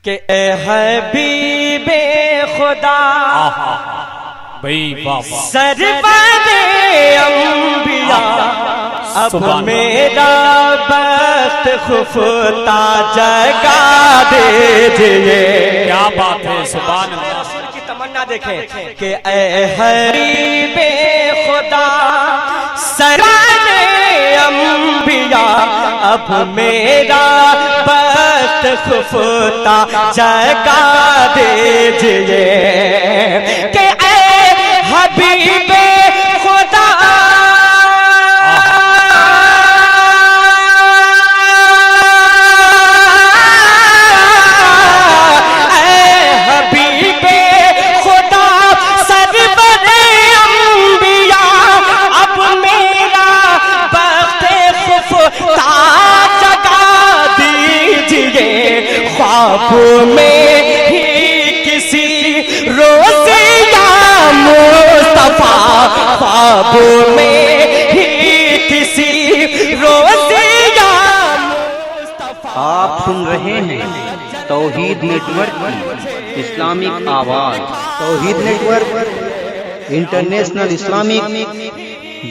کہ اے حبیب خدا سرور انبیاء اب میرا بخت خفتہ جگا دیجئے. کیا بات ہے، سبحان اللہ. رسول کی تمنا دیکھیں کہ اے حبیب خدا سرور انبیاء اب میرا بخت خفتہ جگا دیجئے. کہ اے حبیب خدا اے حبیب خدا سرور انبیاء اب میرا بخت خفتہ جگا دیجئے. خواب میں ہی کسی روز یا مصطفیٰ خواب میں ہی کسی روز یا مصطفیٰ. آپ سن رہے ہیں توحید نیٹ ورک کی اسلامک آواز. Tauheed network international Islamic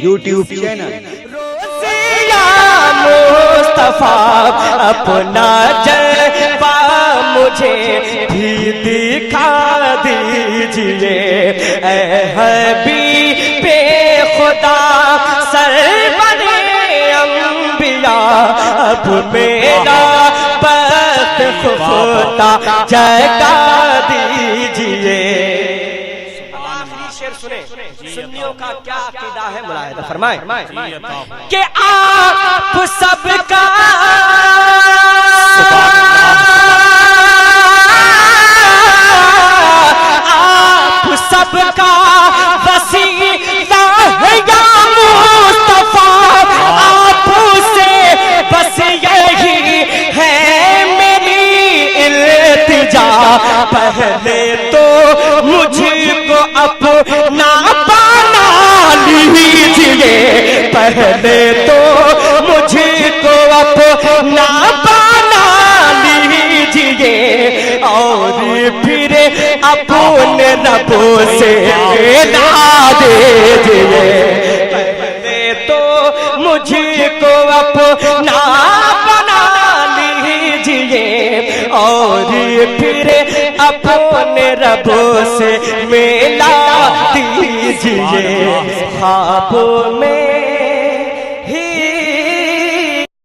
YouTube channel. یا مصطفیٰ اپنا جلوہ مجھے بھی دکھا دیجئے. اے حبیب خدا سرور انبیاء اب میرا بخت خفتہ جگا دیجئے. سنیوں کا کیا عقیدہ ہے ملاحظہ فرمائیں کہ آپ سب کا آپ سب کا وسیلہ ہے یا مصطفیٰ. آپ سے بس یہی ہے میری التجا. پہلے تو مجھ کو اپنا بنا لیجئے. پہلے تو مجھ کو اپنا بنا لیجئے اور پھر اپنے رب سے ملا دیجئے. پہلے تو مجھ کو اپنا بنا لیجئے اور پھر اپنے رب سے ملا دیجئے. خواب میں